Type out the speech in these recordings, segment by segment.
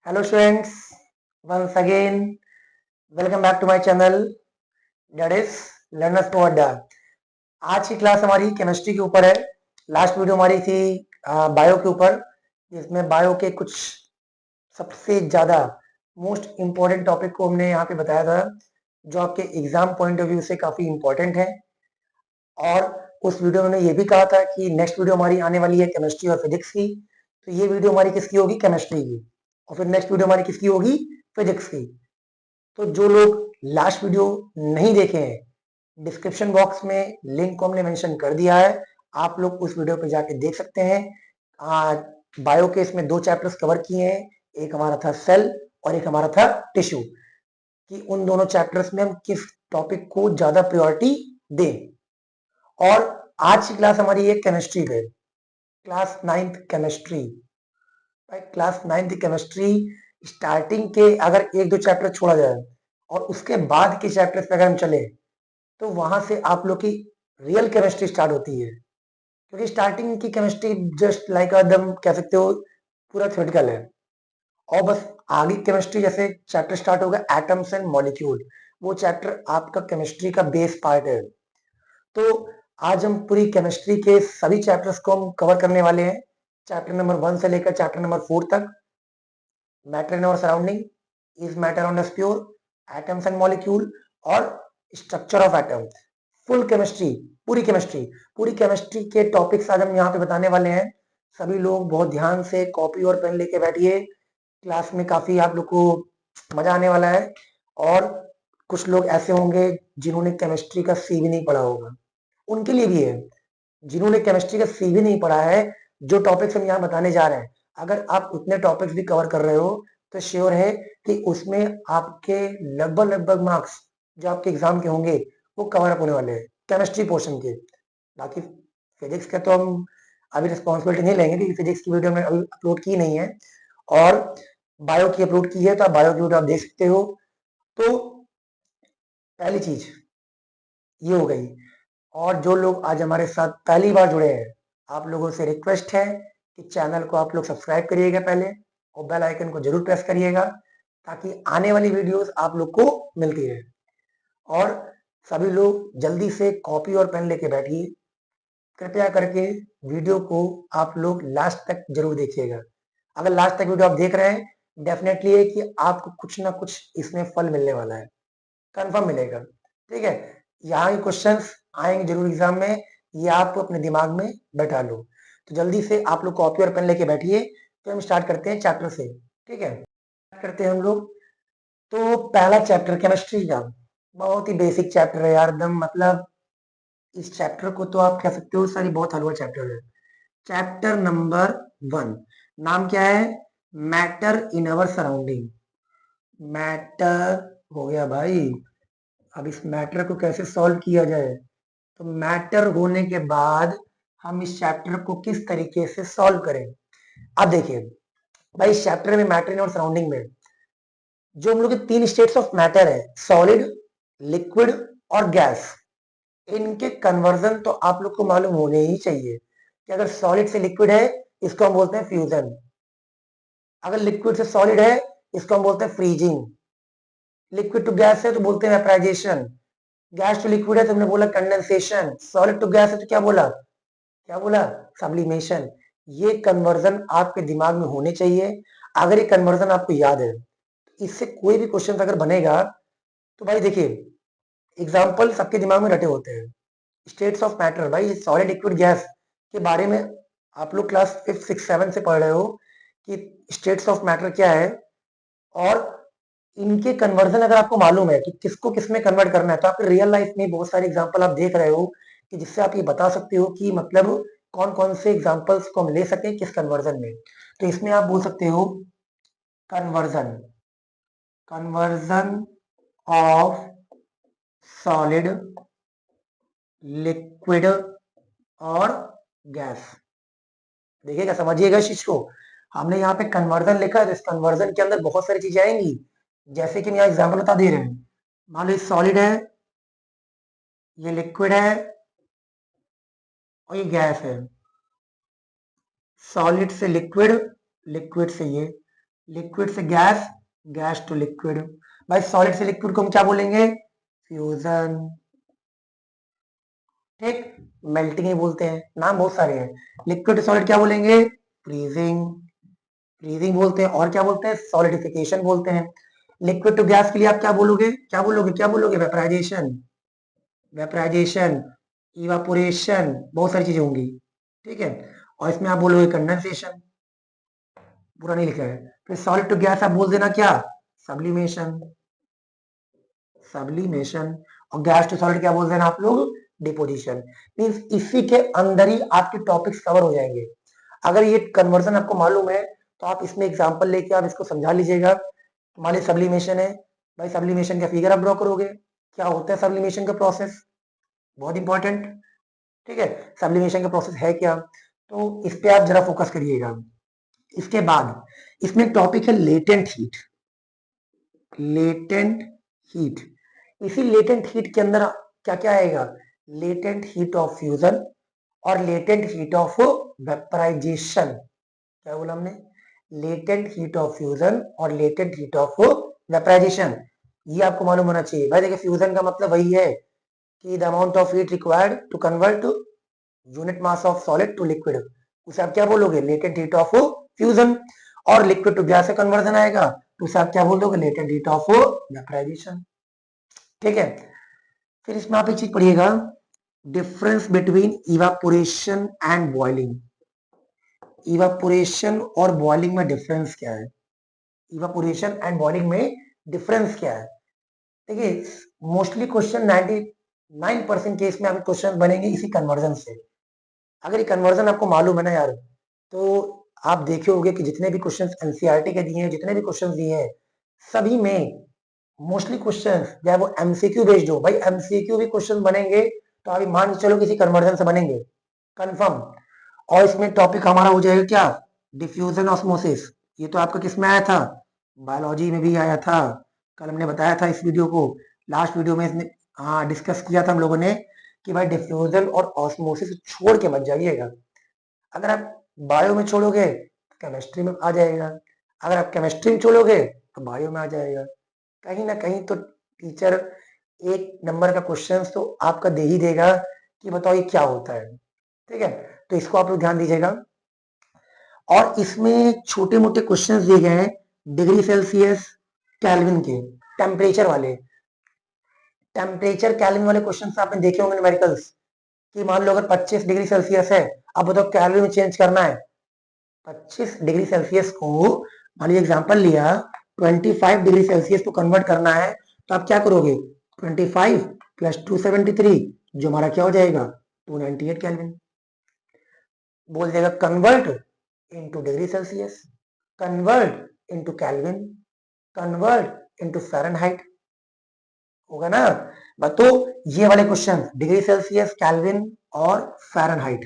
Hello students, once again welcome back to my channel that is Learners Know Adda। आज की class हमारी chemistry के ऊपर है। लास्ट वीडियो हमारी थी बायो के ऊपर, जिसमें बायो के कुछ सबसे ज्यादा मोस्ट इम्पोर्टेंट टॉपिक को हमने यहाँ पे बताया था, जो आपके एग्जाम पॉइंट ऑफ व्यू से काफी इम्पोर्टेंट है। और उस वीडियो में मैंने ये भी कहा था कि नेक्स्ट वीडियो हमारी आने वाली है केमिस्ट्री और फिजिक्स की। तो ये वीडियो हमारी किसकी होगी? केमिस्ट्री की। और फिर नेक्स्ट वीडियो हमारी किसकी होगी? फिजिक्स की। तो जो लोग लास्ट वीडियो नहीं देखे हैं, डिस्क्रिप्शन बॉक्स में लिंक को हमने मेंशन कर दिया है, आप लोग उस वीडियो पे जाके देख सकते हैं। बायो के इसमें 2 चैप्टर्स कवर किए हैं, एक हमारा था सेल और एक हमारा था टिश्यू, कि उन दोनों चैप्टर्स में हम किस टॉपिक को ज्यादा प्रायोरिटी दें। और आज की क्लास हमारी है केमिस्ट्री पे, class 9th chemistry. Class 9th chemistry starting के अगर 1-2 चैप्टर छोड़ा जाए और उसके बाद के चैप्टर्स पे अगर हम चले, तो वहां से आप लोग की रियल केमिस्ट्री स्टार्ट होती है। क्योंकि स्टार्टिंग की केमिस्ट्री जस्ट लाइक एकदम कह सकते हो पूरा थ्योरेटिकल है। और बस आगे केमिस्ट्री जैसे चैप्टर स्टार्ट होगा एटम्स एंड मॉलिक्यूल, वो चैप्टर आपका केमिस्ट्री का बेस पार्ट है। तो आज हम पूरी केमिस्ट्री के सभी चैप्टर्स को हम कवर करने वाले हैं, चैप्टर नंबर 1 से लेकर चैप्टर नंबर 4 तक। Matter in our surrounding, is matter on us pure, atoms and molecule और structure of atom. Full chemistry, पूरी केमिस्ट्री के टॉपिक्स आज हम यहाँ पे बताने वाले हैं। सभी लोग बहुत ध्यान से कॉपी और पेन लेके बैठिए, क्लास में काफी आप लोग को मजा आने वाला है। और कुछ लोग ऐसे होंगे जिन्होंने केमिस्ट्री का सी भी नहीं पढ़ा होगा, उनके लिए भी है। जिन्होंने केमिस्ट्री का सी भी नहीं पढ़ा है, जो टॉपिक्स हम यहाँ बताने जा रहे हैं, अगर आप उतने टॉपिक्स भी कवर कर रहे हो तो श्योर है कि उसमें आपके लगभग लगभग मार्क्स जो आपके एग्जाम के होंगे वो कवर अप होने वाले हैं केमिस्ट्री पोर्शन के। बाकी फिजिक्स का तो हम अभी रिस्पॉन्सिबिलिटी नहीं लेंगे, क्योंकि फिजिक्स की वीडियो हमने अभी अपलोड की नहीं है, और बायो की अपलोड की है, तो आप बायो की वीडियो आप देख सकते हो। तो पहली चीज ये हो गई। और जो लोग आज हमारे साथ पहली बार जुड़े हैं, आप लोगों से रिक्वेस्ट है कि चैनल को आप लोग सब्सक्राइब करिएगा पहले, और बेल आइकन को जरूर प्रेस करिएगा, ताकि आने वाली वीडियोस आप लोग को मिलती रहे। और सभी लोग जल्दी से कॉपी और पेन लेके बैठिए। कृपया करके वीडियो को आप लोग लास्ट तक जरूर देखिएगा। अगर लास्ट तक वीडियो आप देख रहे हैं, डेफिनेटली है कि आपको कुछ ना कुछ इसमें फल मिलने वाला है, कंफर्म मिलेगा। ठीक है, यहाँ के क्वेश्चंस आएंगे जरूर एग्जाम में, ये आप अपने दिमाग में बैठा लो। तो जल्दी से आप लोग कॉपी और पेन लेके बैठिए, तो हम स्टार्ट करते हैं चैप्टर से। ठीक है, स्टार्ट करते हैं हम लोग। तो पहला चैप्टर केमिस्ट्री का बहुत ही बेसिक चैप्टर है यार, एकदम मतलब इस चैप्टर को तो आप कह सकते हो सारी बहुत हलवा चैप्टर है। चैप्टर नंबर 1, नाम क्या है? Matter in our surrounding. Matter हो गया भाई। अब इस मैटर को कैसे सॉल्व किया जाए, तो मैटर होने के बाद हम इस चैप्टर को किस तरीके से सॉल्व करें। अब देखिए भाई, इस चैप्टर में मैटर इन और सराउंडिंग में जो हम लोग के 3 स्टेट्स ऑफ मैटर है, सॉलिड, लिक्विड और गैस, इनके कन्वर्जन तो आप लोग को मालूम होने ही चाहिए कि अगर सॉलिड से लिक्विड है, इसको हम बोलते हैं फ्यूजन। अगर लिक्विड से सॉलिड है, इसको हम बोलते हैं फ्रीजिंग। लिक्विड टू गैस है तो बोलते हैं वेपराइजेशन। गैस टू लिक्विड है तो हमने बोला कंडेंसेशन। सॉलिड टू गैस है तो क्या बोला? सब्लिमेशन। ये कन्वर्जन आपके दिमाग में होने चाहिए। अगर ये कन्वर्जन आपको याद है, इससे कोई भी क्वेश्चन अगर बनेगा, तो भाई देखिए एग्जाम्पल सबके दिमाग में रटे होते हैं। स्टेट्स ऑफ मैटर, भाई सॉलिड लिक्विड गैस के बारे में आप लोग क्लास 5th 6th 7th से पढ़ रहे हो कि स्टेट्स ऑफ मैटर क्या है, और इनके कन्वर्जन अगर आपको मालूम है कि किसको किस में कन्वर्ट करना है, तो आपके रियल लाइफ में बहुत सारे एग्जांपल आप देख रहे हो कि जिससे आप ये बता सकते हो कि मतलब कौन कौन से एग्जांपल्स को हम ले सके किस कन्वर्जन में। तो इसमें आप बोल सकते हो conversion, conversion of solid, liquid और गैस। देखिएगा, समझिएगा इस चीज को। हमने यहाँ पे कन्वर्जन लिखा है, तो इस कन्वर्जन के अंदर बहुत सारी चीजें आएंगी, जैसे कि हम यहाँ एग्जाम्पल बता दे रहे हैं। मान लो ये सॉलिड है, ये लिक्विड है और ये गैस है। सॉलिड से लिक्विड, लिक्विड से ये लिक्विड से गैस, गैस टू लिक्विड। भाई सॉलिड से लिक्विड को हम क्या बोलेंगे? फ्यूजन। ठीक, मेल्टिंग ही बोलते हैं, नाम बहुत सारे हैं। लिक्विड टू सॉलिड क्या बोलेंगे? फ्रीजिंग। फ्रीजिंग बोलते हैं, और क्या बोलते हैं? सॉलिडिफिकेशन बोलते हैं। लिक्विड टू गैस के लिए आप क्या बोलोगे? क्या बोलोगे? क्या बोलोगे? वेपराइजेशन। वेपराइजेशन, इवापोरेशन, बहुत सारी चीजें होंगी। ठीक है, और इसमें आप बोलोगे कंडेंसेशन। पूरा नहीं लिखा है। फिर सॉलिड टू गैस आप बोल देना क्या? सब्लिमेशन। सब्लिमेशन। और गैस टू सॉलिड क्या बोल देना आप लोग? डिपोजिशन। मींस इसी के अंदर ही आपके टॉपिक्स कवर हो जाएंगे। अगर ये कन्वर्जन आपको मालूम है तो आप इसमें एग्जांपल लेके आप इसको समझा लीजिएगा। मान लीजिए सब्लिमेशन है, भाई सब्लिमेशन का फिगर आप ड्रॉ करोगे। क्या होता है सब्लिमेशन का प्रोसेस? बहुत इंपॉर्टेंट। ठीक है, सब्लिमेशन का प्रोसेस है क्या, तो इस पे आप जरा फोकस करिएगा। इसके बाद इसमें टॉपिक है लेटेंट हीट। लेटेंट हीट, इसी लेटेंट हीट के अंदर क्या क्या आएगा? लेटेंट हीट ऑफ फ्यूजन और लेटेंट हीट ऑफ वेपराइजेशन। क्या बोला हमने? लेटेंट हीट ऑफ फ्यूजन और लेटेंट हीट ऑफ वेपराइजेशन। ये आपको मालूम होना चाहिए। भाई देखिए, फ्यूजन का मतलब वही है कि the amount of heat required to convert unit mass of solid to liquid, उसे आप क्या बोलोगे? Latent heat of fusion. और लिक्विड टू गैस से कन्वर्जन आएगा तो उसे आप क्या बोल दोगे? Latent heat of vaporisation. ठीक है, फिर इसमें आप एक चीज पढ़िएगा, difference between evaporation and boiling. Evaporation और बॉइलिंग में डिफरेंस क्या है? इवापोरेशन एंड बॉइलिंग में डिफरेंस क्या है? देखिए, मोस्टली क्वेश्चन 99% केस में आपके क्वेश्चन बनेंगे इसी कन्वर्जन से। अगर ये कन्वर्जन आपको मालूम है ना यार, तो आप देखे होंगे कि जितने भी क्वेश्चंस एनसीईआरटी के दिए हैं, जितने भी क्वेश्चंस दिए हैं, सभी में मोस्टली क्वेश्चंस चाहे वो एमसीक्यू बेस्ड हो, भाई एमसीक्यू भी क्वेश्चन बनेंगे तो अभी मान के चलो किसी कन्वर्जन से बनेंगे कंफर्म। और इसमें टॉपिक हमारा हो जाएगा क्या? Diffusion osmosis. ये तो आपका किस में आया था? बायोलॉजी में भी आया था। कल हमने बताया था इस वीडियो को, लास्ट वीडियो में इसने हाँ डिस्कस किया था हम लोगों ने कि भाई डिफ्यूजन और ऑस्मोसिस छोड़ के मत जाइएगा। अगर आप बायो में छोड़ोगे तो केमिस्ट्री में आ जाएगा, अगर आप केमिस्ट्री में छोड़ोगे तो बायो में आ जाएगा। कहीं ना कहीं तो टीचर एक नंबर का क्वेश्चन तो आपका दे ही देगा कि बताओ ये क्या होता है। ठीक है, तो इसको आप लोग ध्यान दीजिएगा। और इसमें छोटे मोटे क्वेश्चंस दिए गए हैं डिग्री सेल्सियस केल्विन के, टेम्परेचर वाले। टेम्परेचर केल्विन वाले क्वेश्चंस आपने देखे होंगे न्यूमेरिकल्स, कि मान लो अगर 25 डिग्री सेल्सियस है, अब बताओ केल्विन में चेंज करना है। 25 डिग्री सेल्सियस को मान लीजिए एग्जांपल लिया 25 डिग्री सेल्सियस को कन्वर्ट करना है, तो आप क्या करोगे? 25 प्लस 273, जो हमारा क्या हो जाएगा? 298 केल्विन। बोल देगा convert into degree Celsius, convert into kelvin, convert into Fahrenheit. होगा ना? तो ये वाले क्वेश्चन डिग्री सेल्सियस, केल्विन और फ़ारेनहाइट,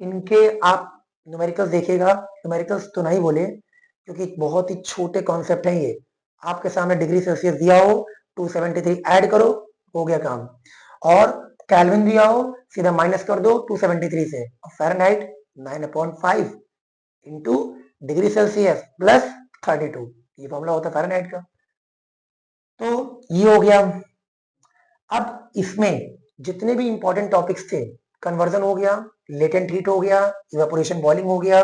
इनके आप न्यूमेरिकल्स देखिएगा। न्यूमेरिकल्स तो नहीं बोले क्योंकि बहुत ही छोटे कॉन्सेप्ट है ये। आपके सामने डिग्री सेल्सियस दिया हो, 273 ऐड करो, हो गया काम। और केल्विन दिया हो, सीधा माइनस कर दो 273 से। Fahrenheit 9/5 into degree Celsius plus 32, ये फॉर्मूला होता है फ़ारेनहाइट का। तो ये हो गया। अब इसमें जितने भी इंपॉर्टेंट टॉपिक्स थे, कन्वर्जन हो गया, लेटेंट हीट हो गया, इवेपोरेशन बॉइलिंग हो गया,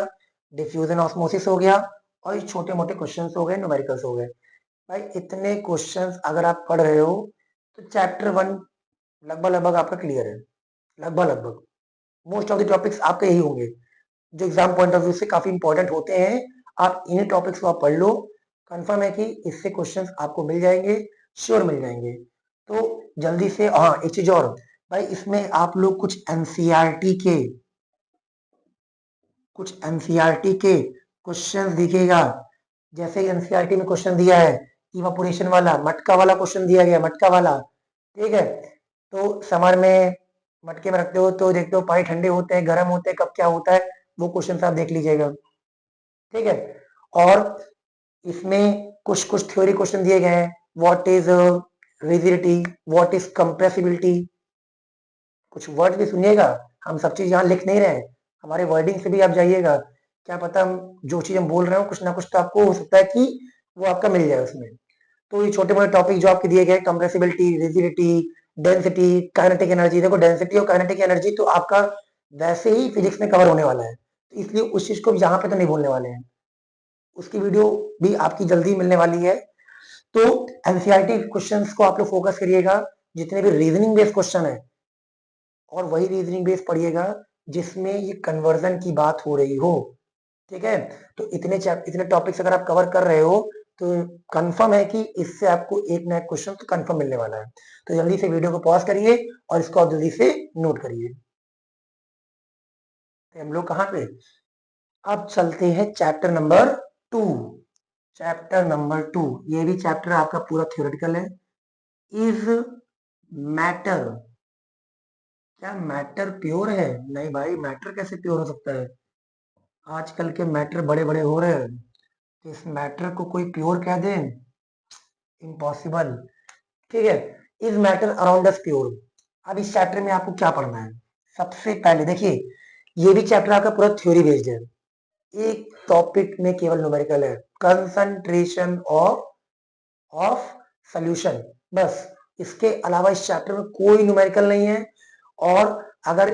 डिफ्यूजन ऑस्मोसिस हो गया, और ये छोटे मोटे क्वेश्चंस हो गए, न्यूमेरिकल्स हो गए। भाई इतने क्वेश्चंस अगर आप पढ़ रहे हो तो चैप्टर 1 लगभग लगभग आपका क्लियर है। लगभग लगभग मोस्ट ऑफ द टॉपिक्स आपके यही होंगे जो एग्जाम पॉइंट ऑफ व्यू से काफी इंपॉर्टेंट होते हैं। आप इन्हीं टॉपिक्स को आप पढ़ लो, कंफर्म है कि इससे क्वेश्चंस आपको मिल जाएंगे, श्योर मिल जाएंगे। तो जल्दी से हाँ एक चीज और, भाई इसमें आप लोग कुछ एनसीईआरटी के क्वेश्चंस दिखेगा। जैसे एनसीईआरटी में क्वेश्चन दिया है इवापोरेशन वाला, मटका वाला क्वेश्चन दिया गया, मटका वाला। ठीक है, तो समर में मटके में रखते हो तो देखते हो पानी ठंडे होते हैं, गर्म होते हैं, कब क्या होता है, वो क्वेश्चन आप देख लीजिएगा। ठीक है, और इसमें कुछ कुछ थ्योरी क्वेश्चन दिए गए हैं। What is rigidity, what is compressibility, कुछ वर्ड भी सुनिएगा, हम सब चीज यहाँ लिख नहीं रहे हैं, हमारे वर्डिंग से भी आप जाइएगा क्या पता जो चीज हम बोल रहे हो कुछ ना कुछ तो आपको हो सकता है कि वो आपका मिल जाए उसमें। तो ये छोटे मोटे टॉपिक जो आपके दिए गए, compressibility, rigidity, density, kinetic energy, देखो डेंसिटी और काइनेटिक एनर्जी तो आपका वैसे ही फिजिक्स में कवर होने वाला है, तो इसलिए उस चीज को यहाँ पे तो नहीं बोलने वाले हैं। उसकी वीडियो भी आपकी जल्दी मिलने वाली है। तो एनसीईआरटी क्वेश्चंस को आप लोग फोकस करिएगा, जितने भी रीजनिंग बेस्ड क्वेश्चन है, और वही रीजनिंग बेस्ड पढ़िएगा जिसमें ये कन्वर्जन की बात हो रही हो। ठीक है, तो इतने टॉपिक्स अगर आप कवर कर रहे हो तो कंफर्म है कि इससे आपको एक ना एक क्वेश्चन तो कंफर्म मिलने वाला है। तो जल्दी से वीडियो को पॉज करिए और इसको आप जल्दी से नोट करिए। तो हम लोग कहाँ पे, अब चलते हैं चैप्टर नंबर 2। चैप्टर नंबर 2, ये भी चैप्टर आपका पूरा थ्योरेटिकल है। इज मैटर, क्या मैटर प्योर है? नहीं भाई, मैटर कैसे प्योर हो सकता है? आजकल के मैटर बड़े बड़े हो रहे हैं, तो इस मैटर को कोई प्योर कह दे? इम्पॉसिबल। ठीक है, is matter around us pure. अब इस चैप्टर में आपको क्या पढ़ना है? सबसे पहले देखिए, ये भी चैप्टर आपका पूरा थ्योरी बेस्ड है, एक टॉपिक में केवल न्यूमेरिकल है, कंसंट्रेशन ऑफ ऑफ सॉल्यूशन, बस। इसके अलावा इस चैप्टर में कोई न्यूमेरिकल नहीं है। और अगर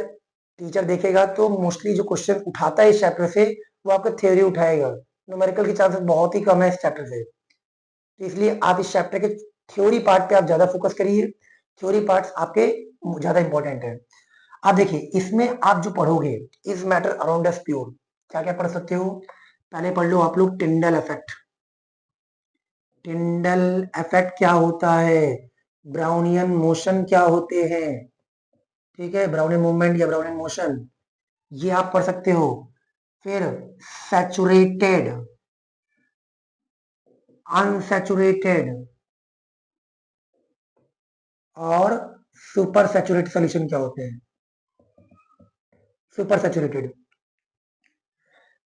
टीचर देखेगा तो मोस्टली जो क्वेश्चन उठाता है इस चैप्टर से वो आपका थ्योरी उठाएगा, न्यूमेरिकल के चांसेस बहुत ही कम है इस चैप्टर से। तो इसलिए आप इस चैप्टर के थ्योरी पार्ट पे आप ज्यादा फोकस करिए, थ्योरी पार्ट्स आपके ज्यादा इंपॉर्टेंट है। आप देखिए, इसमें आप जो पढ़ोगे, is matter around us pure, क्या क्या पढ़ सकते हो? पहले पढ़ लो आप लोग टिंडल इफेक्ट। टिंडल इफेक्ट क्या होता है, ब्राउनियन मोशन क्या होते हैं, ठीक है, ब्राउनियन मूवमेंट या ब्राउनियन मोशन, ये आप पढ़ सकते हो। फिर सैचुरेटेड, अनसैचुरेटेड और सुपर सैचुरेटेड सॉल्यूशन क्या होते हैं। सुपर सैचुरेटेड,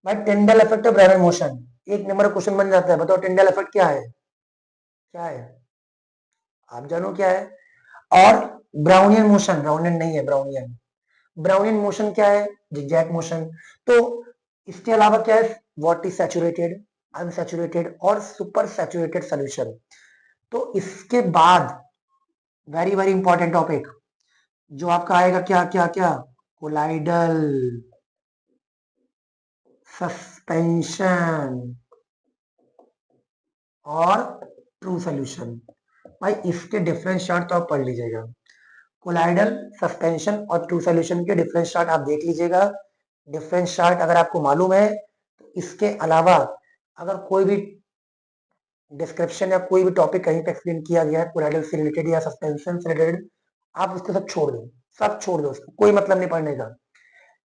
भाई टिंडल इफेक्ट और ब्राउनियन मोशन, एक नंबर क्वेश्चन बन जाता है। बताओ टिंडल इफेक्ट क्या है? क्या है? आप जानो क्या है? और ब्राउनियन मोशन, ब्राउनियन नहीं है, ब्राउनियन, ब्राउनियन मोशन क्या है? Zigzag motion. तो इसके अलावा क्या है? व्हाट इज सैचुरेटेड, अनसैचुरेटेड और सुपर सैचुरेटेड सॉल्यूशन। तो इसके बाद वेरी वेरी इंपॉर्टेंट टॉपिक जो आपका आएगा, क्या क्या क्या, कोलाइडल सस्पेंशन और ट्रू सॉल्यूशन। भाई इसके डिफरेंस चार्ट तो आप पढ़ लीजिएगा, कोलाइडल सस्पेंशन और ट्रू सॉल्यूशन के डिफरेंस चार्ट आप देख लीजिएगा। डिफरेंस चार्ट अगर आपको मालूम है तो इसके अलावा अगर कोई भी डिस्क्रिप्शन या कोई भी टॉपिक कहीं पे एक्सप्लेन किया गया है कोलाइडल से रिलेटेड या सस्पेंशन से रिलेटेड, आप उसको सब छोड़ दो, सब छोड़ दो, उसको कोई मतलब नहीं पढ़ने का।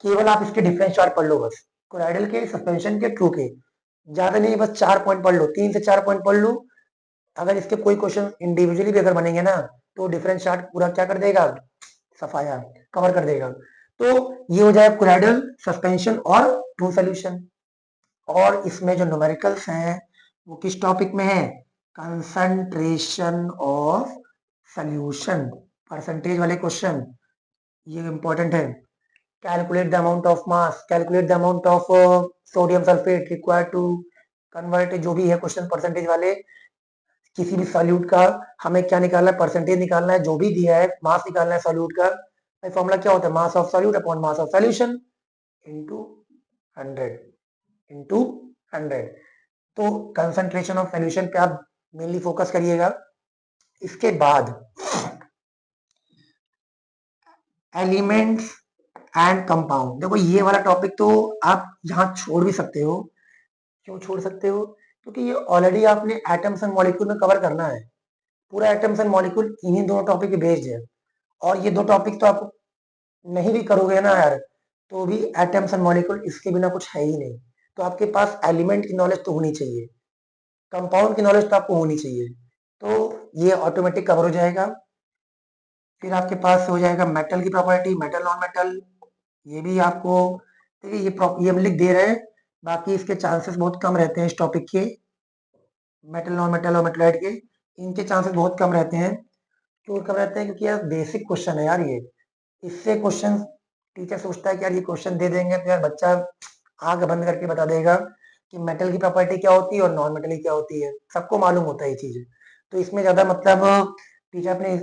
केवल आप इसके डिफरेंस चार्ट पढ़ लो बस, कोलाइडल के, सस्पेंशन के, ट्रू के, ज्यादा नहीं, बस 4 पॉइंट पढ़ लो, 3 से 4 पॉइंट पढ़ लो। अगर इसके कोई क्वेश्चन इंडिविजुअली भी अगर बनेंगे ना तो डिफरेंस चार्ट पूरा क्या कर देगा, सफाया कवर कर देगा। तो ये हो जाए कोलाइडल, सस्पेंशन और ट्रू सॉल्यूशन। और इसमें जो न्यूमेरिकल्स हैं वो किस टॉपिक में है? कंसंट्रेशन ऑफ सॉल्यूशन, परसेंटेज वाले क्वेश्चन, ये इंपॉर्टेंट है। Calculate the amount of mass, calculate the amount of sodium sulphate required to convert, जो भी है क्वेश्चन परसेंटेज वाले, किसी भी सॉल्यूट का हमें क्या निकालना है, परसेंटेज निकालना है, जो भी दिया है मास निकालना है सॉल्यूट का। फॉर्मूला क्या होता है? Mass of solute upon mass of solution into 100, into 100। तो कंसंट्रेशन ऑफ सॉल्यूशन पे आप मेनली फोकस करिएगा। इसके बाद एलिमेंट्स एंड कंपाउंड, देखो ये वाला टॉपिक तो आप यहाँ छोड़ भी सकते हो। क्यों छोड़ सकते हो? क्योंकि ये ऑलरेडी आपने एटम्स एंड मॉलिक्यूल में कवर करना है, पूरा एटम्स एंड मॉलिक्यूल इन्हीं दोनों टॉपिक पे बेस्ड है। और ये दो टॉपिक तो आप नहीं भी करोगे ना यार, तो भी एटम्स एंड मॉलिक्यूल इसके बिना कुछ है ही नहीं। तो आपके पास एलिमेंट की नॉलेज तो होनी चाहिए, कंपाउंड की नॉलेज तो आपको होनी चाहिए, तो ये ऑटोमेटिक कवर हो जाएगा। फिर आपके पास हो जाएगा मेटल की प्रॉपर्टी, मेटल नॉन मेटल, ये भी आपको, देखिए ये हम लिख दे रहे हैं, बाकी इसके चांसेस बहुत कम रहते हैं इस टॉपिक के, मेटल नॉन मेटल और मेटलाइट के, इनके चांसेस बहुत कम रहते हैं। क्यों कम रहते हैं? क्योंकि यार बेसिक क्वेश्चन है यार ये, इससे क्वेश्चन टीचर सोचता है कि यार ये क्वेश्चन दे देंगे तो यार बच्चा आंख बंद करके बता देगा कि मेटल की प्रॉपर्टी क्या होती है और नॉन मेटल की क्या होती है, सबको मालूम होता है ये चीज। तो इसमें ज्यादा मतलब टीचर अपने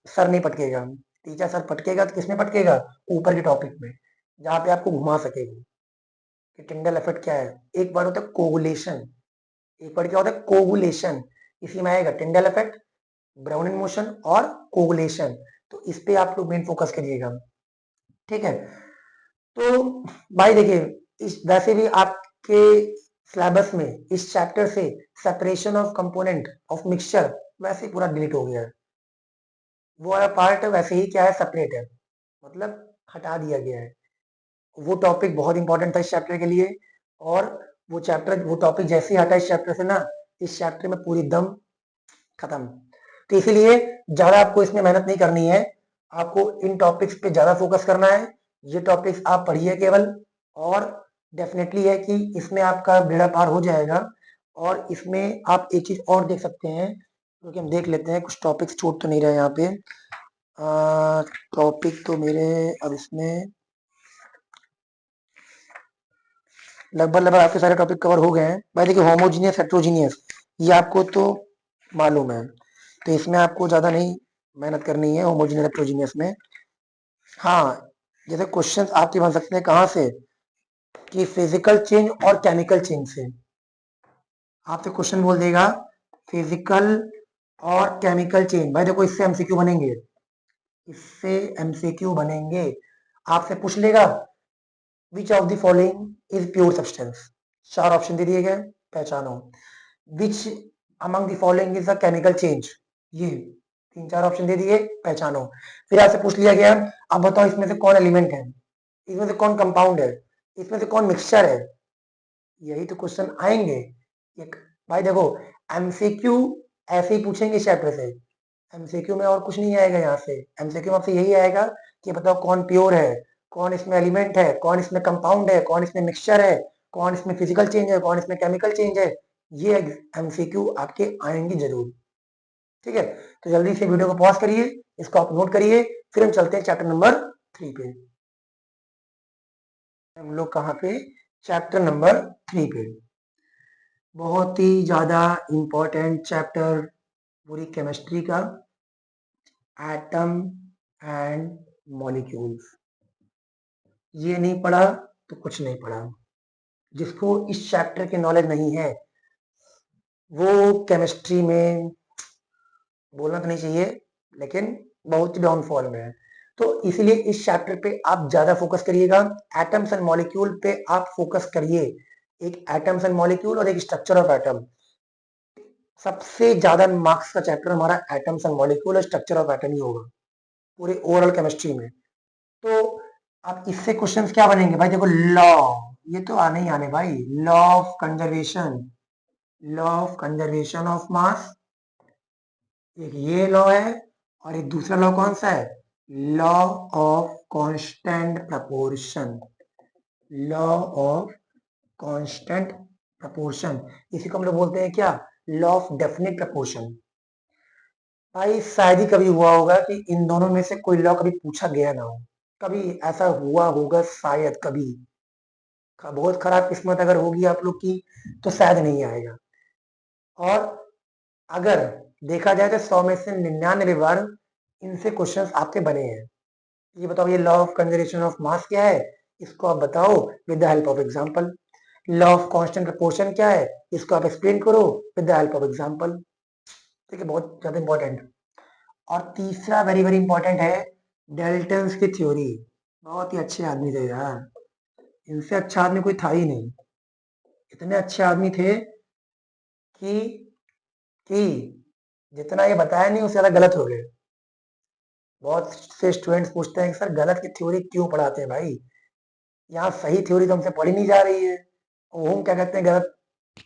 सर नहीं पटकेगा। टीचर सर पटकेगा तो किसमें पटकेगा, ऊपर के टॉपिक में, जहाँ पे आपको घुमा सकेगा कि टिंडल इफेक्ट क्या है। एक बार होता है कोगुलेशन, एक बार क्या होता है कोगुलेशन, इसी में आएगा टिंडल इफेक्ट, ब्राउन मोशन और कोगुलेशन। तो इस पे आप लोग मेन फोकस करिएगा, ठीक है। तो भाई देखिए, इस वैसे भी आपके सिलेबस में इस चैप्टर से separation of component of mixture वैसे ही पूरा डिलीट हो गया है। वो वाला पार्ट वैसे ही क्या है, सेपरेट है, मतलब हटा दिया गया है। वो टॉपिक बहुत इंपॉर्टेंट था इस चैप्टर के लिए, और वो टॉपिक जैसे ही हटा इस चैप्टर से ना, इस चैप्टर में पूरी दम खत्म। तो इसीलिए ज्यादा आपको इसमें मेहनत नहीं करनी है, आपको इन टॉपिक्स पे ज्यादा फोकस करना है। ये टॉपिक्स आप पढ़िए केवल, और डेफिनेटली है कि इसमें आपका बेड़ा पार हो जाएगा। और इसमें आप एक चीज और देख सकते हैं, क्योंकि हम देख लेते हैं कुछ टॉपिक्स छूट तो नहीं रहे यहाँ पे। टॉपिक तो मेरे अब इसमें लगभग आपके सारे टॉपिक कवर हो गए हैं भाई। देखिए होमोजीनियस हेट्रोजीनियस ये आपको तो मालूम है, तो इसमें आपको ज्यादा नहीं मेहनत करनी है होमोजीनियस हेट्रोजीनियस में। हाँ, जैसे क्वेश्चंस आपके बन सकते हैं कहाँ से, कि फिजिकल चेंज और केमिकल चेंज से। आपसे क्वेश्चन बोल देगा फिजिकल और केमिकल चेंज, भाई देखो इससे एमसीक्यू बनेंगे, इससे एमसीक्यू बनेंगे। आपसे पूछ लेगा which of the following is pure substance, चार ऑप्शन दे दिए गए, पहचानो। Which among the following is a chemical change, ये तीन चार ऑप्शन दे दिए, पहचानो। फिर आपसे पूछ लिया गया अब बताओ इसमें से कौन एलिमेंट है, इसमें से कौन कंपाउंड है, इसमें से कौन मिक्सचर है। यही तो क्वेश्चन आएंगे। एक भाई देखो, एमसीक्यू ऐसे ही पूछेंगे चैप्टर से, एमसीक्यू में और कुछ नहीं आएगा यहाँ से। एमसीक्यू में आपसे यही आएगा कि बताओ कौन प्योर है, कौन इसमें एलिमेंट है, कौन इसमें कंपाउंड है, कौन इसमें मिक्सचर है, कौन इसमें फिजिकल चेंज है, कौन इसमें केमिकल चेंज है। ये एमसीक्यू आपके आएंगे जरूर, ठीक है। तो जल्दी से वीडियो को पॉज करिए, इसको आप नोट करिए, फिर हम चलते हैं चैप्टर नंबर 3 पे। हम लोग कहाँ पे, चैप्टर नंबर 3 पे। बहुत ही ज्यादा इंपॉर्टेंट चैप्टर पूरी केमिस्ट्री का, एटम एंड मॉलिक्यूल्स। ये नहीं पढ़ा तो कुछ नहीं पढ़ा। जिसको इस चैप्टर की नॉलेज नहीं है वो केमिस्ट्री में, बोलना तो नहीं चाहिए लेकिन बहुत ही डाउनफॉल में है। तो इसीलिए इस चैप्टर पे आप ज्यादा फोकस करिएगा, एटम्स एंड मॉलिक्यूल पे आप फोकस करिए। एक एटम्स एंड मॉलिक्यूल और एक स्ट्रक्चर ऑफ एटम, सबसे ज्यादा मार्क्स का चैप्टर हमारा एटम्स एंड मॉलिक्यूल और स्ट्रक्चर ऑफ एटम ही होगा पूरे ओवरऑल केमिस्ट्री में। तो अब इससे क्वेश्चंस क्या बनेंगे भाई, देखो लॉ, ये तो आने ही आने भाई, law of conservation, law of conservation of mass, एक ये लॉ है, और एक दूसरा लॉ कौन सा है, law of constant proportion, law of constant proportion. इसी को हम लोग बोलते हैं क्या, लॉ ऑफ डेफिनेट प्रपोर्शन। भाई शायद ही कभी हुआ होगा कि इन दोनों में से कोई लॉ कभी पूछा गया ना हो, कभी ऐसा हुआ होगा शायद कभी, बहुत खराब किस्मत अगर होगी आप लोग की तो शायद नहीं आएगा। और अगर देखा जाए तो 100 में से 99 बार इनसे क्वेश्चंस आपके बने हैं। ये बताओ ये law of conservation of mass क्या है, इसको आप बताओ with the help of example. Law of constant proportion क्या है, इसको आप एक्सप्लेन करो with the help of example. ठीक है, बहुत ज्यादा इंपॉर्टेंट। और तीसरा वेरी वेरी इंपॉर्टेंट है डेल्टन्स की थ्योरी। बहुत ही अच्छे आदमी थे यार, इनसे अच्छा आदमी कोई था ही नहीं। इतने अच्छे आदमी थे कि कि जितना ये बताया नहीं उससे ज्यादा गलत हो गए। बहुत से स्टूडेंट्स पूछते हैं कि सर गलत की थ्योरी क्यों पढ़ाते हैं भाई, यहाँ सही थ्योरी तो हमसे पढ़ी नहीं जा रही है, वो हम क्या कहते हैं गलत,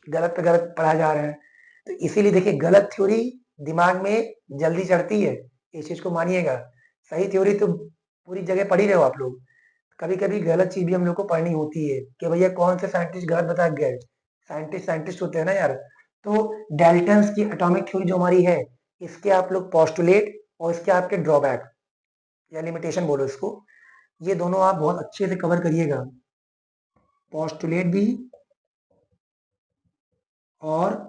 गलत पे गलत पढ़ा जा रहे हैं। तो इसीलिए देखिए गलत थ्योरी दिमाग में जल्दी चढ़ती है, इस चीज को मानिएगा। सही थ्योरी तो पूरी जगह पढ़ी रहे हो आप लोग, कभी कभी गलत चीज भी हम लोग को पढ़नी होती है कि भैया कौन से साइंटिस्ट गलत बता गए। साइंटिस्ट साइंटिस्ट होते हैं ना यार। तो डेल्टन्स की एटॉमिक थ्योरी जो हमारी है, इसके आप लोग पोस्टुलेट और इसके आपके ड्रॉबैक या लिमिटेशन बोलो इसको, ये दोनों आप बहुत अच्छे से कवर करिएगा। पोस्टुलेट भी और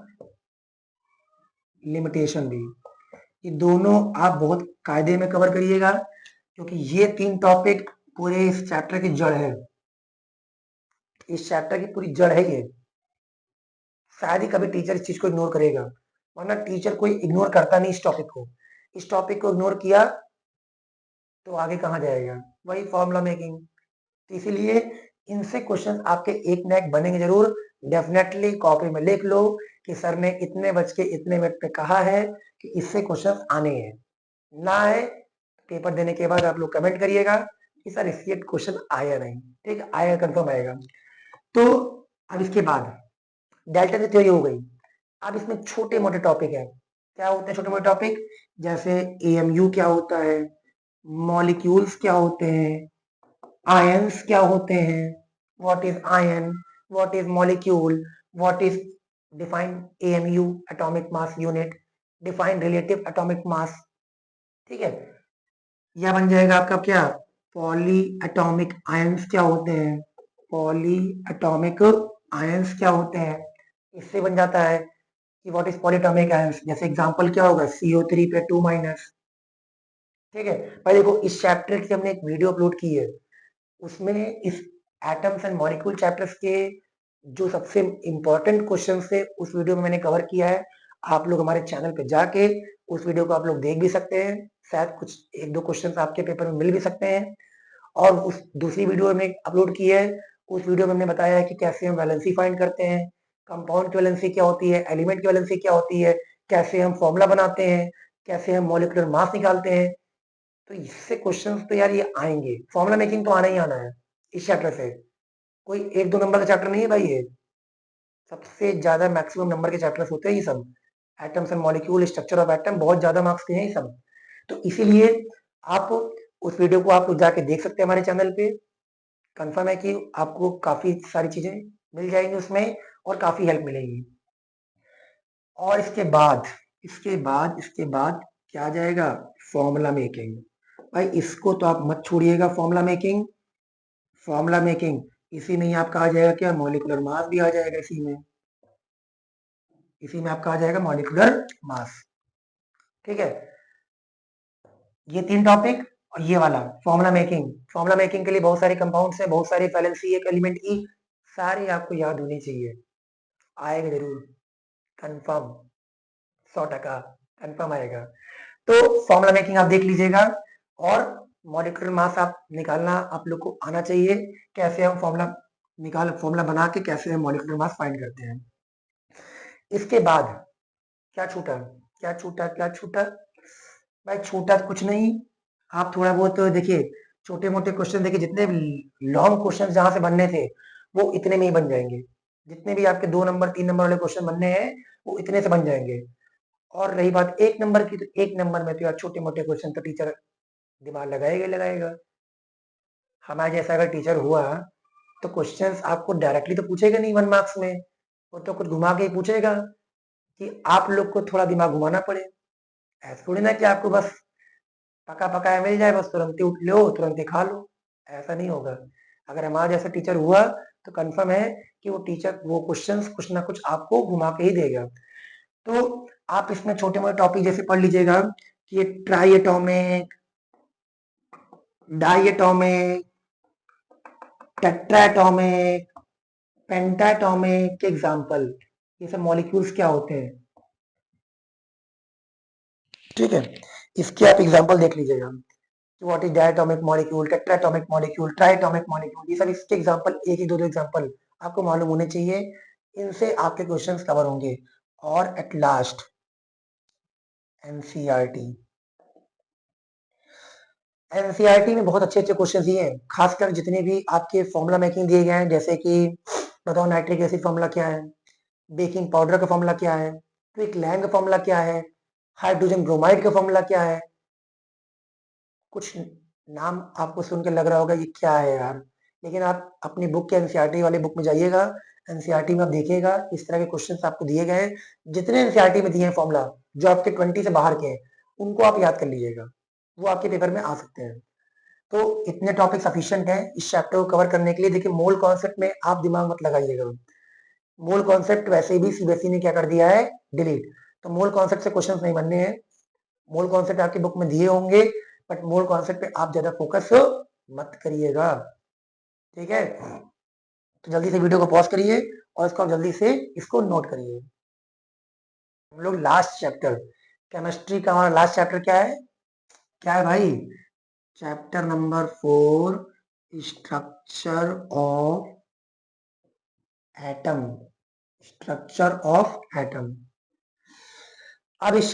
लिमिटेशन भी, ये दोनों आप बहुत कायदे में कवर करिएगा, क्योंकि ये 3 टॉपिक पूरे इस चैप्टर की जड़ है। इस चैप्टर की पूरी जड़ है ये। शायद ही कभी टीचर इस चीज को इग्नोर करेगा, वरना टीचर कोई इग्नोर करता नहीं इस टॉपिक को। इस टॉपिक को इग्नोर किया तो आगे कहाँ जाएगा, वही फॉर्मूला मेकिंग। तो इसीलिए इनसे क्वेश्चन आपके एक न एक बनेंगे जरूर। डेफिनेटली कॉपी में लिख लो कि सर ने इतने बज के इतने मिनट पे कहा है कि इससे क्वेश्चन आने हैं। ना आए पेपर देने के बाद आप लोग कमेंट करिएगा कि सर इसके क्वेश्चन आया नहीं। ठीक है, आएगा, कंफर्म आएगा। तो अब इसके बाद डेल्टा की थ्योरी हो गई। अब इसमें छोटे मोटे टॉपिक है। क्या होते हैं छोटे मोटे टॉपिक? जैसे एएमयू क्या होता है, मॉलिक्यूल्स क्या होते हैं, आयंस क्या होते हैं, what is ion, what is molecule, what is define AMU atomic mass unit, define relative atomic mass. ठीक है, यह बन जाएगा आपका क्या, पॉली एटॉमिक आयंस क्या होते हैं, पॉली एटॉमिक आयंस क्या होते हैं। इससे बन जाता है कि व्हाट इज पॉलीएटॉमिक आयंस। जैसे एग्जांपल क्या होगा, CO3 पे 2 माइनस। ठीक है, भाई देखो इस चैप्टर की हमने एक वीडियो अपलोड की है, उसमें इस एटम्स एंड मॉलिक्यूल चैप्टर्स के जो सबसे इंपॉर्टेंट क्वेश्चन थे उस वीडियो में मैंने कवर किया है। आप लोग हमारे चैनल पे जाके उस वीडियो को आप लोग देख भी सकते हैं, शायद कुछ एक दो क्वेश्चन आपके पेपर में मिल भी सकते हैं। और उस दूसरी वीडियो में अपलोड की है, उस वीडियो में हमने बताया है कि कैसे हम वैलेंसी फाइंड करते हैं, कंपाउंड की वैलेंसी क्या होती है, एलिमेंट की वैलेंसी क्या होती है, कैसे हम फॉर्मूला बनाते हैं, कैसे हम मॉलिक्यूलर मास निकालते हैं। तो इससे क्वेश्चंस तो यार ये आएंगे, फॉर्मूला मेकिंग तो आना ही आना है इस चैप्टर से। कोई 1-2 नंबर का चैप्टर नहीं है भाई ये, सबसे ज्यादा मैक्सिमम नंबर के चैप्टर्स होते हैं ये सब। Atoms and molecule, structure of atom, बहुत ज्यादा मार्क्स के हैं ये सब। तो इसीलिए आप उस वीडियो को आप लोग जाके देख सकते हैं हमारे चैनल पे। कंफर्म है कि आपको काफी सारी चीजें मिल जाएंगी उसमें और काफी हेल्प मिलेगी। और इसके बाद क्या आ जाएगा, फॉर्मूला मेकिंग। भाई इसको तो आप मत छोड़िएगा, फॉर्मूला मेकिंग। फॉर्मूला मेकिंग इसी में ही आपका आ जाएगा क्या, मॉलिक्यूलर मास भी आ जाएगा इसी में आपका आ जाएगा मॉलिक्यूलर मास। ठीक है, ये 3 टॉपिक और ये वाला फॉर्मूला मेकिंग। फॉर्मूला मेकिंग के लिए बहुत सारे कंपाउंड्स हैं, बहुत सारी वैलेंसी एक एलिमेंट की, सारी आपको याद होनी चाहिए। आएगा जरूर, कंफर्म, 100% कंफर्म आएगा। तो फॉर्मूला मेकिंग आप देख लीजिएगा, और मॉलिक्यूलर मास आप निकालना आप लोग को आना चाहिए। कैसे हम फॉर्मूला बना के कैसे हम मॉलिक्यूलर मास फाइंड करते हैं। इसके बाद क्या छूटा, क्या छूटा भाई, छूटा कुछ नहीं। आप थोड़ा बहुत देखिए, छोटे मोटे क्वेश्चन देखिए, जितने लॉन्ग क्वेश्चन जहां से बनने थे वो इतने में ही बन जाएंगे। जितने भी आपके 2 नंबर 3 नंबर वाले क्वेश्चन बनने हैं वो इतने से बन जाएंगे। और रही बात 1 नंबर की, तो 1 नंबर में तो यार छोटे मोटे क्वेश्चन तो टीचर दिमाग लगाएगा ही लगाएगा। हमारे जैसा अगर टीचर हुआ तो क्वेश्चंस आपको डायरेक्टली तो पूछेगा नहीं 1 मार्क्स में, वो तो कुछ घुमा के ही पूछेगा कि आप लोग को थोड़ा दिमाग घुमाना पड़े। ऐसा थोड़ी ना कि आपको बस पका पकाया मिल जाए, बस तुरंत ही उठ लो तुरंत ही खा लो, ऐसा नहीं होगा। अगर हमारा जैसा टीचर हुआ तो कंफर्म है कि वो टीचर वो क्वेश्चंस कुछ ना कुछ आपको घुमा के ही देगा। तो आप इसमें छोटे मोटे टॉपिक जैसे पढ़ लीजिएगा कि ये ट्राई एटॉमिक, डाई एटॉमिक, टेट्राएटॉमिक, पेंटाएटॉमिक के एग्जाम्पल, ये सब मॉलिक्यूल्स क्या होते हैं। ठीक है, इसके आप एग्जाम्पल देख लीजिएगा, what is diatomic molecule, tetratomic molecule, triatomic molecule, ये सब इसके एग्जांपल, एक ही दो दो एग्जांपल आपको मालूम होने चाहिए। इनसे आपके क्वेश्चंस कवर होंगे। और एट लास्ट एनसीईआरटी, एनसीईआरटी में बहुत अच्छे अच्छे क्वेश्चन दिए हैं, खासकर जितने भी आपके फॉर्मूला मेकिंग दिए गए हैं, जैसे कि बताओ नाइट्रिक एसिड फॉर्मूला क्या है, बेकिंग पाउडर का फॉर्मूला क्या है, क्विकलैंड का फॉर्मूला क्या है, हाइड्रोजन ब्रोमाइड का फॉर्मूला क्या है। कुछ नाम आपको सुन के लग रहा होगा ये क्या है यार, लेकिन आप अपनी बुक के एनसीईआरटी वाले बुक में जाइएगा, एनसीईआरटी में आप देखिएगा इस तरह के क्वेश्चंस आपको दिए गए हैं। जितने एनसीईआरटी में दिए हैं फॉर्मूला जो आपके 20 से बाहर के हैं, उनको आप याद कर लीजिएगा, वो आपके पेपर में आ सकते हैं। तो इतने टॉपिक सफिशिएंट हैं इस चैप्टर को कवर करने के लिए। देखिए मोल कॉन्सेप्ट में आप दिमाग मत लगाइएगा, मोल कॉन्सेप्ट वैसे भी सीबीएसई ने क्या कर दिया है, डिलीट। तो मोल कॉन्सेप्ट से क्वेश्चंस नहीं बनने हैं, मोल कॉन्सेप्ट आपकी बुक में दिए होंगे, बट मोल कॉन्सेप्ट पे आप ज्यादा फोकस मत करिएगा, ठीक है। तो जल्दी से वीडियो को पॉज करिए और इसको जल्दी से इसको नोट करिए। हम लोग लास्ट चैप्टर केमिस्ट्री का, हमारा लास्ट चैप्टर क्या है भाई, chapter number 4, structure of atom, structure of atom. अब इस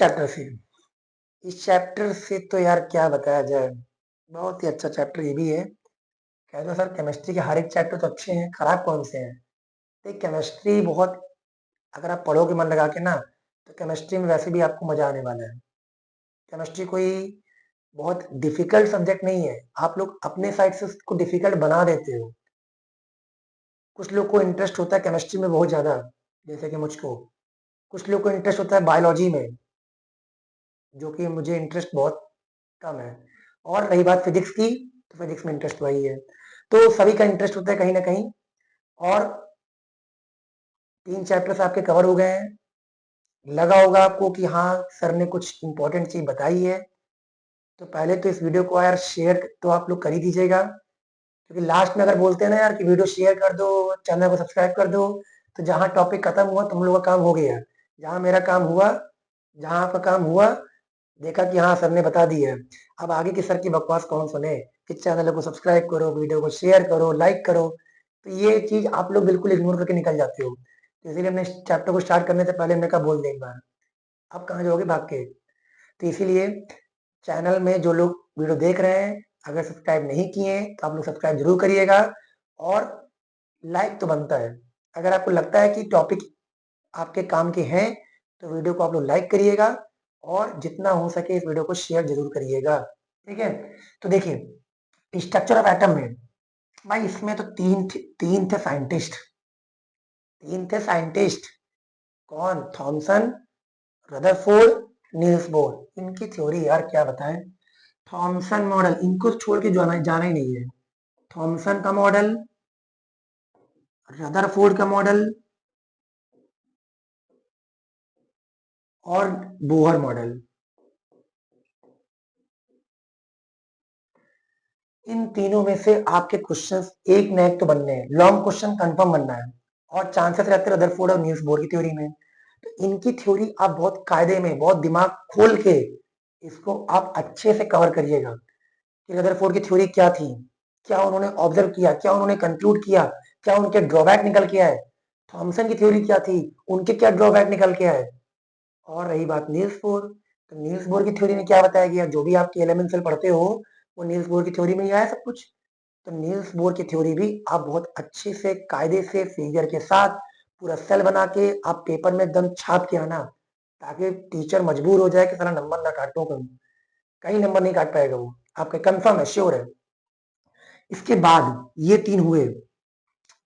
चैप्टर से तो यार क्या बताया जाए, बहुत ही अच्छा चैप्टर ये भी है। कह दो सर केमिस्ट्री के हर एक चैप्टर तो अच्छे हैं, खराब कौन से हैं। तो केमिस्ट्री बहुत, अगर आप पढ़ोगे मन लगा के ना, तो केमिस्ट्री में वैसे भी आपको मजा आने वाला है। केमिस्ट्री कोई बहुत डिफिकल्ट सब्जेक्ट नहीं है, आप लोग अपने साइड से उसको डिफिकल्ट बना देते हो। कुछ लोग को इंटरेस्ट होता है केमिस्ट्री में बहुत ज्यादा, जैसे कि मुझको, कुछ लोग को इंटरेस्ट होता है बायोलॉजी में, जो कि मुझे इंटरेस्ट बहुत कम है। और रही बात फिजिक्स की, तो फिजिक्स में इंटरेस्ट वही है। तो सभी का इंटरेस्ट होता है कहीं ना कहीं। और 3 चैप्टर्स आपके कवर हो गए हैं। लगा होगा आपको कि हाँ सर ने कुछ इंपॉर्टेंट चीज बताई है। तो पहले तो इस वीडियो को यार शेयर तो आप लोग कर ही दीजिएगा, क्योंकि लास्ट में अगर बोलते हैं ना यार कि वीडियो शेयर कर दो, चैनल को सब्सक्राइब कर दो, तो जहाँ टॉपिक खत्म हुआ तुम लोगों का काम हो गया। जहाँ मेरा काम हुआ, जहाँ आपका काम हुआ, देखा कि हाँ सर ने बता दिया। अब आगे की सर की बकवास कौन सुने। इस चैनल को सब्सक्राइब करो, वीडियो को शेयर करो, लाइक करो। तो ये चीज आप लोग बिल्कुल इग्नोर करके निकल जाते हो। तो इसीलिए हमने इस चैप्टर को स्टार्ट करने से पहले हमने कहा बोल दें एक बार, अब कहाँ जाओगे भाग के। तो इसीलिए चैनल में जो लोग वीडियो देख रहे हैं, अगर सब्सक्राइब नहीं किए तो आप लोग सब्सक्राइब जरूर करिएगा। और लाइक तो बनता है, अगर आपको लगता है कि टॉपिक आपके काम के हैं, तो वीडियो को आप लोग लाइक करिएगा और जितना हो सके इस वीडियो को शेयर जरूर करिएगा, ठीक है। तो देखिए स्ट्रक्चर ऑफ एटम में भाई, इसमें तो तीन थे साइंटिस्ट। कौन? Thomson, Rutherford, Niels Bohr. इनकी थ्योरी यार क्या बताएं। थॉमसन मॉडल, इनको छोड़ के जाना जाना ही नहीं है। थॉमसन का मॉडल, रदरफोर्ड का मॉडल और बोहर मॉडल, इन तीनों में से आपके क्वेश्चंस एक न एक तो बनने हैं, लॉन्ग क्वेश्चन कंफर्म बनना है। और चांसेस रहते हैं रदरफोर्ड और नील्स बोर की थ्योरी में। तो इनकी थ्योरी आप बहुत कायदे में, बहुत दिमाग खोल के इसको आप अच्छे से कवर करिएगा कि रदरफोर्ड की थ्योरी क्या थी, क्या उन्होंने ऑब्जर्व किया, क्या उन्होंने कंक्लूड किया, क्या उनके ड्रॉबैक निकल के आए। थॉमसन की थ्योरी क्या थी, उनके क्या ड्रॉबैक निकल के आए। और रही बात नील्स बोर, तो नील्स बोर की थ्योरी में क्या बताया गया, जो भी आपके एलिमेंट्स पढ़ते हो वो नील्स बोर की थ्योरी में ही आया सब कुछ। तो नील्स बोर की थ्योरी भी आप बहुत अच्छे से कायदे से फिगर के साथ पूरा सेल बना के आप पेपर में एकदम छाप के आना, ताकि टीचर मजबूर हो जाए कि साला नंबर ना काटो, कहीं नंबर नहीं काट पाएगा वो, आपका कंफर्म है, श्योर है। इसके बाद ये 3 हुए,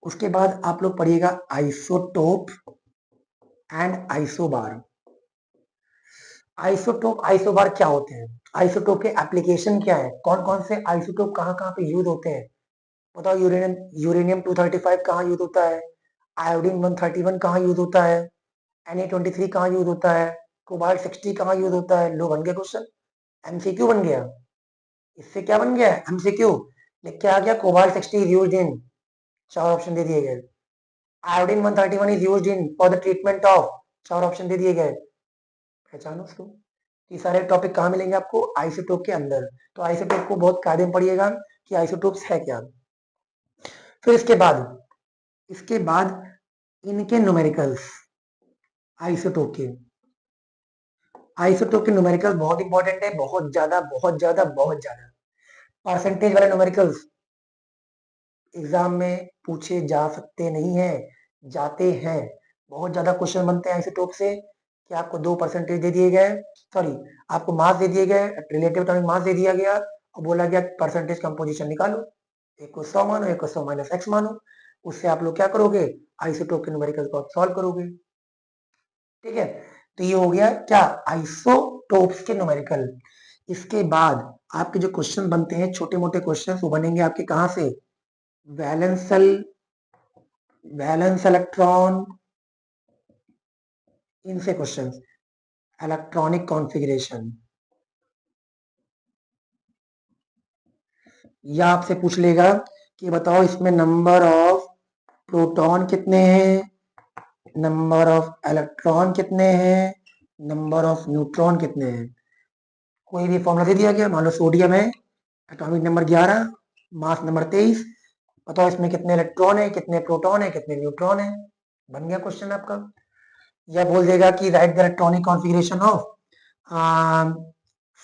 उसके बाद आप लोग पढ़िएगा isotope and isobar. Isotope isobar क्या होते हैं, आइसोटोप के एप्लीकेशन क्या है, कौन कौन से आइसोटोप कहाँ कहाँ पे यूज होते हैं। बताओ, यूरेनियम यूरेनियम 235 कहाँ यूज होता है, आयोडीन 131 कहाँ यूज होता है, Na23 कहाँ यूज होता है, कोबाल्ट 60 कहाँ यूज होता है। लो, बन गया क्वेश्चन, एमसीक्यू बन गया। इससे क्या बन गया, एमसीक्यू लिख के आ गया, cobalt 60 is used in, 4 option दे दिए गए। Iodine 131 is used in for the treatment of, 4 option दे दिए गए। पहचानो उसको। ये सारे टॉपिक कहाँ मिलेंगे आपको, आइसोटोप के अंदर। तो आइसोटोप को बहुत कायदे में पढ़िएगा कि आइसोटोप्स है क्या। फिर इसके बाद इनके न्यूमेरिकल्स, आइसोटोप के आइसोटोप के न्यूमेरिकल बहुत इंपॉर्टेंट है, बहुत ज्यादा बहुत ज्यादा बहुत ज्यादा। परसेंटेज वाले न्यूमेरिकल्स एग्जाम में पूछे जा सकते नहीं है, जाते हैं। बहुत ज्यादा क्वेश्चन बनते हैं आइसोटोप से कि आपको 2% दे दिए गए, सॉरी आपको मार्क्स दे दिए गए, रिलेटिव एटॉमिक मास दे दिया गया और बोला गया परसेंटेज कंपोजिशन निकालो, एक को 100 मानो, एक को 100 माइनस एक्स मानो। उससे आप लोग क्या करोगे, आइसोटोप के न्यूमेरिकल को आप सॉल्व करोगे, ठीक है। तो ये हो गया क्या, आइसोटोप्स के न्यूमेरिकल। इसके बाद आपके जो क्वेश्चन बनते हैं छोटे मोटे क्वेश्चन वो बनेंगे आपके कहाँ से, वैलेंस सेल, वैलेंस इलेक्ट्रॉन, इनसे क्वेश्चन, इलेक्ट्रॉनिक कॉन्फ़िगरेशन, या आपसे पूछ लेगा कि बताओ इसमें नंबर ऑफ प्रोटॉन कितने हैं, नंबर ऑफ इलेक्ट्रॉन कितने हैं, नंबर ऑफ न्यूट्रॉन कितने हैं। कोई भी फॉर्मूला दे दिया गया, मान लो सोडियम है, एटॉमिक नंबर 11, मास नंबर 23, बताओ इसमें कितने इलेक्ट्रॉन है, कितने प्रोटॉन है, कितने न्यूट्रॉन है, बन गया क्वेश्चन आपका। या बोल देगा कि right the electronic configuration of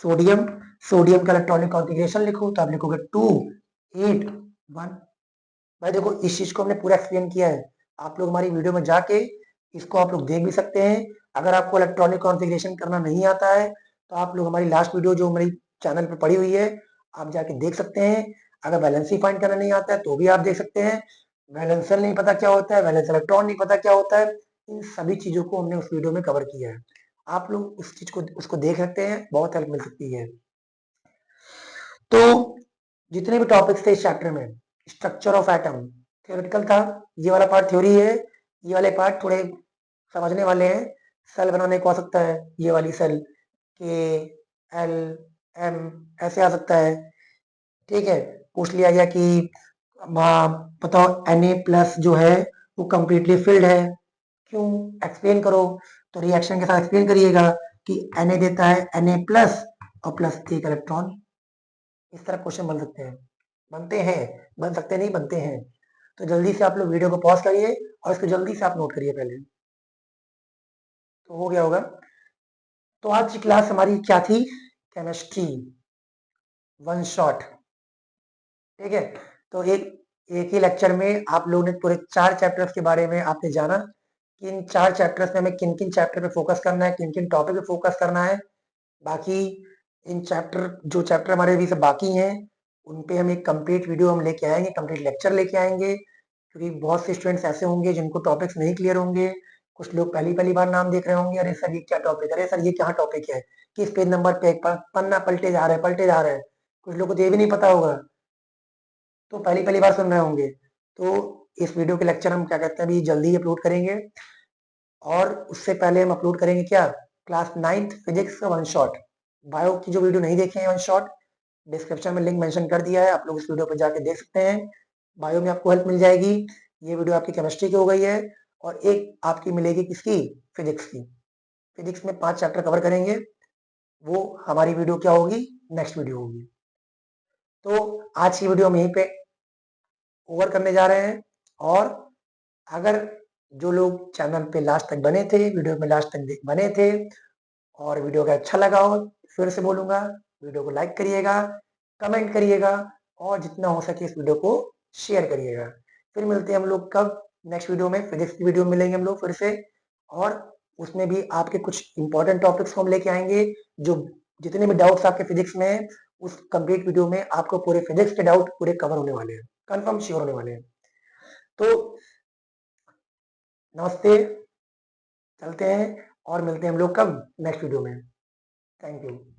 sodium, sodium का इलेक्ट्रॉनिक कॉन्फ़िगरेशन लिखो, तो आप लिखोगे 2 8 1। भाई देखो इस चीज को हमने पूरा एक्सप्लेन किया है, आप लोग हमारी वीडियो में जाके इसको आप लोग देख भी सकते हैं। अगर आपको इलेक्ट्रॉनिक कॉन्फ़िगरेशन करना नहीं आता है तो आप लोग हमारी लास्ट वीडियो जो हमारी चैनल पर पड़ी हुई है आप जाके देख सकते हैं। अगर वैलेंसी फाइंड करना नहीं आता है तो भी आप देख सकते हैं। वैलेंसर नहीं पता क्या होता है, वैलेंस इलेक्ट्रॉन नहीं पता क्या होता है, इन सभी चीजों को हमने उस वीडियो में कवर किया है। आप लोग उस चीज को उसको देख सकते हैं, बहुत हेल्प मिल सकती है। तो जितने भी टॉपिक्स थे इस चैप्टर में, स्ट्रक्चर ऑफ एटम थ्योरेटिकल था, ये वाला पार्ट थ्योरी है, ये वाले पार्ट थोड़े समझने वाले हैं। सेल बनाने को आ सकता है, ये वाली सेल के एल एम ऐसे आ सकता है, ठीक है। पूछ लिया गया कि बताओ Na+ जो है वो कंप्लीटली फिल्ड है, क्यों, एक्सप्लेन करो। तो रिएक्शन के साथ एक्सप्लेन करिएगा कि Na देता है Na+ और प्लस एक इलेक्ट्रॉन। इस तरह क्वेश्चन बन सकते हैं, बनते हैं, बन सकते नहीं, बनते हैं। तो जल्दी से आप लोग वीडियो को पॉज करिए और इसको जल्दी से आप नोट करिए पहले, तो हो गया होगा। तो आज की क्लास हमारी क्या थी, केमिस्ट्री वन शॉट, ठीक है। तो एक ही लेक्चर में आप लोगों ने पूरे 4 चैप्टर्स के बारे में आपने जाना कि इन 4 चैप्टर्स में हमें किन किन चैप्टर पे फोकस करना है, किन किन टॉपिक पे फोकस करना है। बाकी इन चैप्टर जो चैप्टर हमारे अभी से बाकी हैं उन पे हम एक कंप्लीट वीडियो हम लेके आएंगे, कंप्लीट लेक्चर लेके आएंगे, क्योंकि बहुत से स्टूडेंट्स ऐसे होंगे जिनको टॉपिक्स नहीं क्लियर होंगे। कुछ लोग पहली पहली बार नाम देख रहे होंगे, अरे सर ये क्या टॉपिक है, अरे सर ये क्या टॉपिक है, किस पेज नंबर पे पन्ना पलटे जा रहे हैं, पलटे जा रहे हैं। कुछ लोगों को तो ये भी नहीं पता होगा, तो पहली पहली बार सुन रहे होंगे। तो इस वीडियो के लेक्चर हम क्या कहते हैं अभी जल्दी अपलोड करेंगे, और उससे पहले हम अपलोड करेंगे क्या, क्लास 9th फिजिक्स का वन शॉट। बायो की जो वीडियो नहीं देखे हैं वन शॉट, डिस्क्रिप्शन में लिंक मेंशन कर दिया है, आप लोग इस वीडियो पर जाके देख सकते हैं। बायो में आपको हेल्प मिल जाएगी। ये वीडियो आपकी केमिस्ट्री की हो गई है, और एक आपकी मिलेगी किसकी, फिजिक्स की। फिजिक्स में 5 चैप्टर कवर करेंगे, वो हमारी वीडियो क्या होगी, नेक्स्ट वीडियो होगी। तो आज की वीडियो हम यहीं पे ओवर करने जा रहे हैं। और अगर जो लोग चैनल पे लास्ट तक बने थे, वीडियो में लास्ट तक बने थे, और वीडियो का अच्छा लगा हो, फिर से बोलूंगा वीडियो को लाइक करिएगा, कमेंट करिएगा, और जितना हो सके इस वीडियो को शेयर करिएगा। फिर मिलते हैं हम लोग कब, नेक्स्ट वीडियो में फिजिक्स की वीडियो में मिलेंगे हम लोग फिर से, और उसमें भी आपके कुछ इंपॉर्टेंट टॉपिक्स को हम लेके आएंगे। जो जितने भी डाउट्स आपके फिजिक्स में है उस कंप्लीट वीडियो में आपको पूरे फिजिक्स के डाउट पूरे कवर होने वाले हैं, कंफर्म श्योर होने वाले हैं। तो नमस्ते, चलते हैं और मिलते हैं हम लोग कब, नेक्स्ट वीडियो में। Thank you.